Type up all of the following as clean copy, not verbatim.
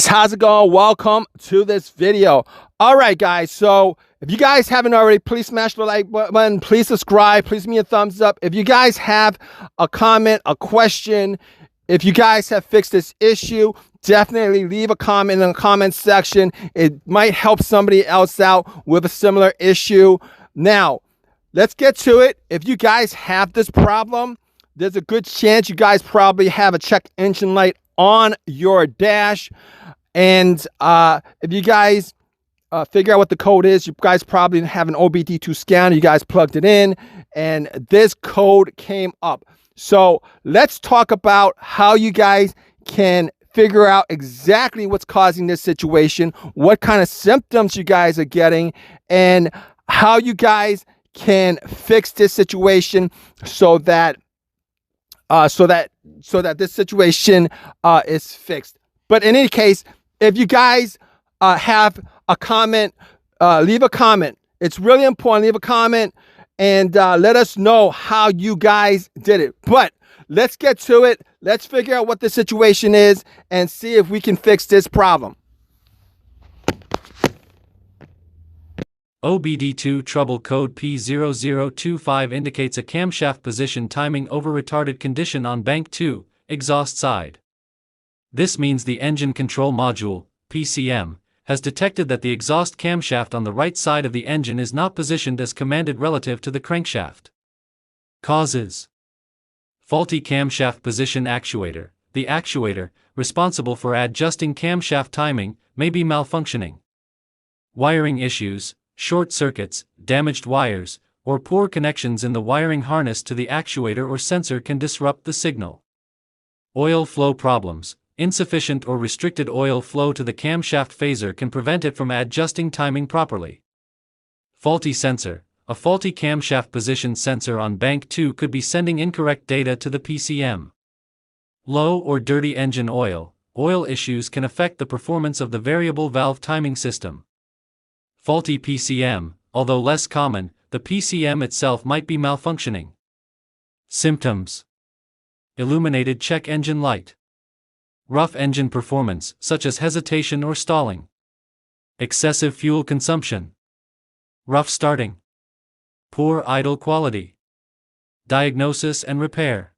How's it going? Welcome to this video. All right, guys. So if you guys haven't already, please smash the like button. Please subscribe. Please give me a thumbs up. If you guys have a comment, a question, if you guys have fixed this issue, definitely leave a comment in the comment section. It might help somebody else out with a similar issue. Now, let's get to it. If you guys have this problem, there's a good chance you guys probably have a check engine light on your dash. And if you guys figure out what the code is, you guys probably have an OBD-II scanner. You guys plugged it in, and this code came up. So let's talk about how you guys can figure out exactly what's causing this situation, what kind of symptoms you guys are getting, and how you guys can fix this situation so that this situation is fixed. But in any case, if you guys have a comment, leave a comment. It's really important. Leave a comment and let us know how you guys did it. But let's get to it. Let's figure out what the situation is and see if we can fix this problem. OBD-II trouble code P0025 indicates a camshaft position timing over retarded condition on bank 2, exhaust side. This means the engine control module, PCM, has detected that the exhaust camshaft on the right side of the engine is not positioned as commanded relative to the crankshaft. Causes: faulty camshaft position actuator. The actuator, responsible for adjusting camshaft timing, may be malfunctioning. Wiring issues, short circuits, damaged wires, or poor connections in the wiring harness to the actuator or sensor can disrupt the signal. Oil flow problems. Insufficient or restricted oil flow to the camshaft phaser can prevent it from adjusting timing properly. Faulty sensor. A faulty camshaft position sensor on bank 2 could be sending incorrect data to the PCM. Low or dirty engine oil. Oil issues can affect the performance of the variable valve timing system. Faulty PCM. Although less common, the PCM itself might be malfunctioning. Symptoms: illuminated check engine light. Rough engine performance, such as hesitation or stalling. Excessive fuel consumption. Rough starting. Poor idle quality. Diagnosis and repair.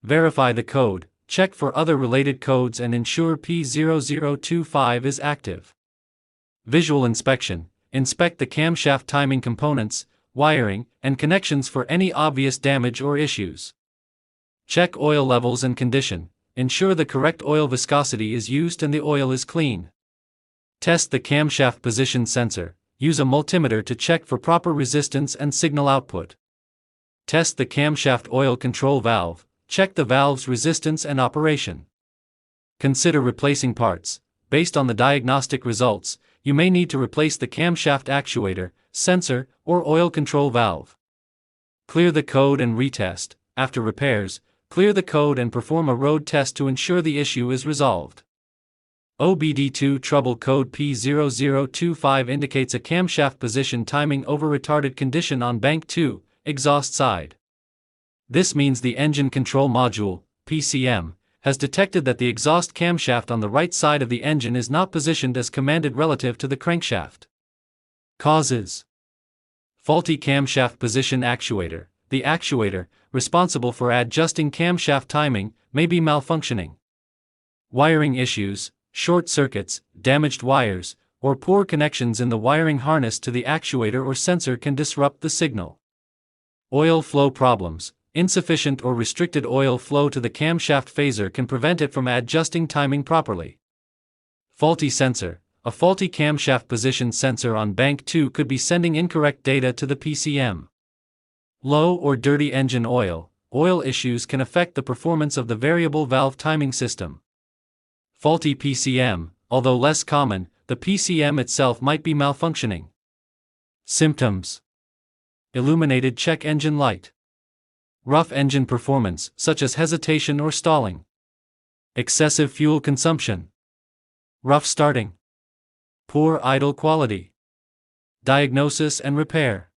Verify the code, check for other related codes and ensure P0025 is active. Visual inspection. Inspect the camshaft timing components, wiring, and connections for any obvious damage or issues. Check oil levels and condition. Ensure the correct oil viscosity is used and the oil is clean. Test the camshaft position sensor. Use a multimeter to check for proper resistance and signal output. Test the camshaft oil control valve. Check the valve's resistance and operation. Consider replacing parts. Based on the diagnostic results, you may need to replace the camshaft actuator, sensor, or oil control valve. Clear the code and retest. After repairs, clear the code and perform a road test to ensure the issue is resolved. OBD-II trouble code P0025 indicates a camshaft position timing over retarded condition on bank 2, exhaust side. This means the engine control module, PCM, has detected that the exhaust camshaft on the right side of the engine is not positioned as commanded relative to the crankshaft. Causes: faulty camshaft position actuator. The actuator, responsible for adjusting camshaft timing, may be malfunctioning. Wiring issues, short circuits, damaged wires, or poor connections in the wiring harness to the actuator or sensor can disrupt the signal. Oil flow problems. Insufficient or restricted oil flow to the camshaft phaser can prevent it from adjusting timing properly. Faulty sensor. A faulty camshaft position sensor on bank 2 could be sending incorrect data to the PCM. Low or dirty engine oil. Oil issues can affect the performance of the variable valve timing system. Faulty PCM. Although less common, the PCM itself might be malfunctioning. Symptoms: illuminated check engine light. Rough engine performance, such as hesitation or stalling. Excessive fuel consumption. Rough starting. Poor idle quality. Diagnosis and repair.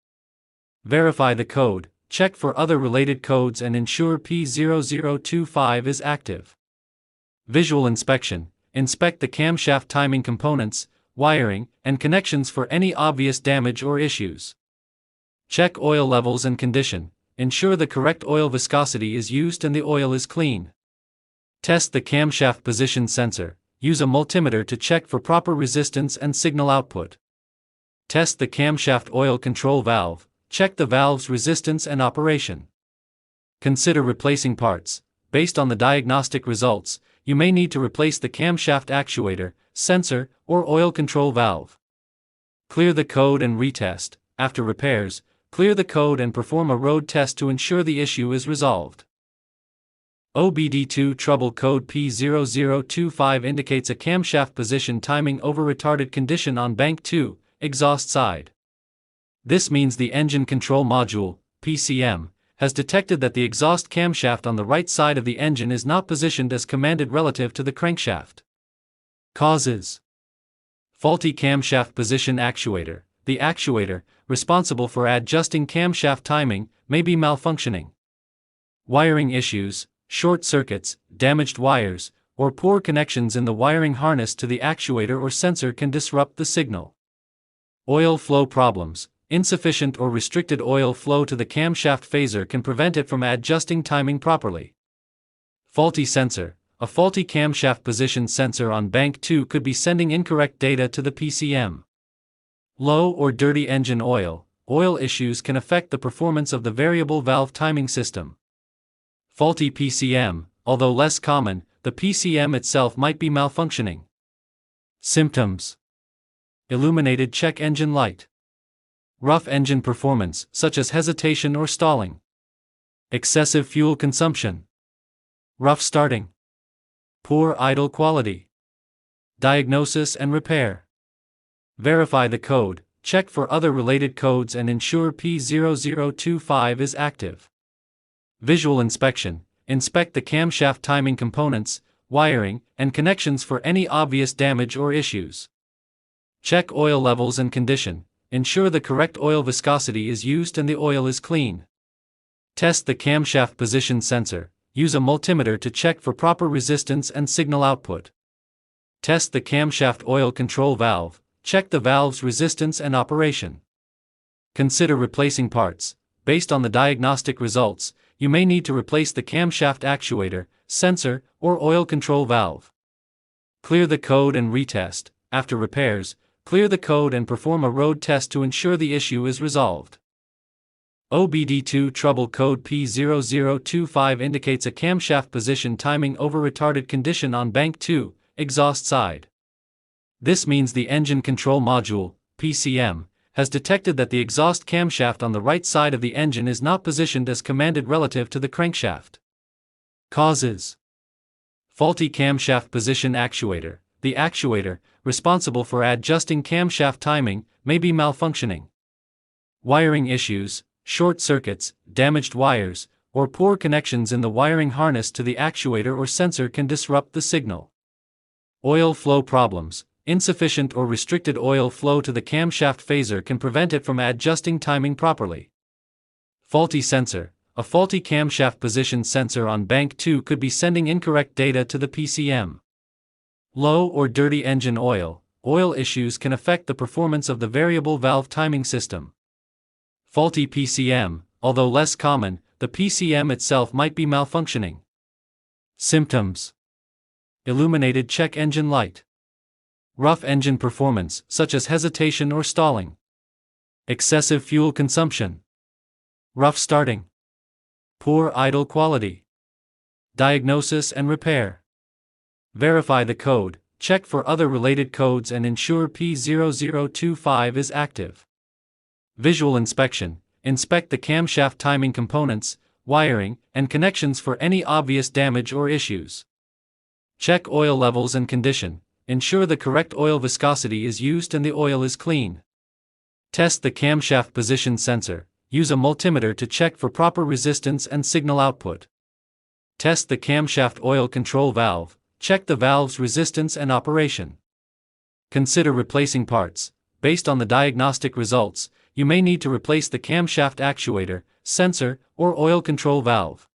Verify the code, check for other related codes and ensure P0025 is active. Visual inspection. inspect the camshaft timing components, wiring, and connections for any obvious damage or issues. Check oil levels and condition, ensure the correct oil viscosity is used and the oil is clean. Test the camshaft position sensor, use a multimeter to check for proper resistance and signal output. Test the camshaft oil control valve, check the valve's resistance and operation. Consider replacing parts. Based on the diagnostic results, you may need to replace the camshaft actuator, sensor, or oil control valve. Clear the code and retest. After repairs, clear the code and perform a road test to ensure the issue is resolved. OBD-II trouble code P0025 indicates a camshaft position timing over retarded condition on bank 2, exhaust side. This means the engine control module, PCM, has detected that the exhaust camshaft on the right side of the engine is not positioned as commanded relative to the crankshaft. Causes: faulty camshaft position actuator. The actuator, responsible for adjusting camshaft timing, may be malfunctioning. Wiring issues, short circuits, damaged wires, or poor connections in the wiring harness to the actuator or sensor can disrupt the signal. Oil flow problems. Insufficient or restricted oil flow to the camshaft phaser can prevent it from adjusting timing properly. Faulty sensor. A faulty camshaft position sensor on bank 2 could be sending incorrect data to the PCM. Low or dirty engine oil. Oil issues can affect the performance of the variable valve timing system. Faulty PCM. Although less common, the PCM itself might be malfunctioning. Symptoms: illuminated check engine light. Rough engine performance, such as hesitation or stalling. Excessive fuel consumption. Rough starting. Poor idle quality. Diagnosis and repair. Verify the code, check for other related codes and ensure P0025 is active. Visual inspection. Inspect the camshaft timing components, wiring, and connections for any obvious damage or issues. Check oil levels and condition. Ensure the correct oil viscosity is used and the oil is clean. Test the camshaft position sensor. Use a multimeter to check for proper resistance and signal output. Test the camshaft oil control valve. Check the valve's resistance and operation. Consider replacing parts. Based on the diagnostic results, you may need to replace the camshaft actuator, sensor, or oil control valve. Clear the code and retest. After repairs, clear the code and perform a road test to ensure the issue is resolved. OBD-II trouble code P0025 indicates a camshaft position timing over retarded condition on bank 2, exhaust side. This means the engine control module, PCM, has detected that the exhaust camshaft on the right side of the engine is not positioned as commanded relative to the crankshaft. Causes: faulty camshaft position actuator. The actuator, responsible for adjusting camshaft timing, may be malfunctioning. Wiring issues, short circuits, damaged wires, or poor connections in the wiring harness to the actuator or sensor can disrupt the signal. Oil flow problems. Insufficient or restricted oil flow to the camshaft phaser can prevent it from adjusting timing properly. Faulty sensor. A faulty camshaft position sensor on bank 2 could be sending incorrect data to the PCM. Low or dirty engine oil. Oil issues can affect the performance of the variable valve timing system. Faulty PCM. Although less common, the PCM itself might be malfunctioning. Symptoms: illuminated check engine light. Rough engine performance, such as hesitation or stalling. Excessive fuel consumption. Rough starting. Poor idle quality. Diagnosis and repair. Verify the code, check for other related codes and ensure P0025 is active. Visual inspection. Inspect the camshaft timing components, wiring, and connections for any obvious damage or issues. Check oil levels and condition. Ensure the correct oil viscosity is used and the oil is clean. Test the camshaft position sensor. Use a multimeter to check for proper resistance and signal output. Test the camshaft oil control valve. Check the valve's resistance and operation. Consider replacing parts. Based on the diagnostic results, you may need to replace the camshaft actuator, sensor, or oil control valve.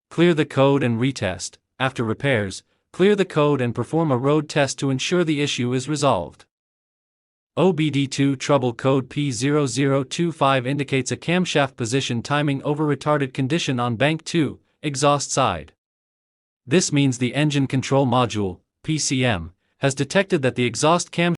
Clear the code and retest. After repairs, Clear the code and perform a road test to ensure the issue is resolved. OBD-II trouble code P0025 indicates a camshaft position timing over retarded condition on bank 2, exhaust side. This means the engine control module, PCM, has detected that the exhaust camshaft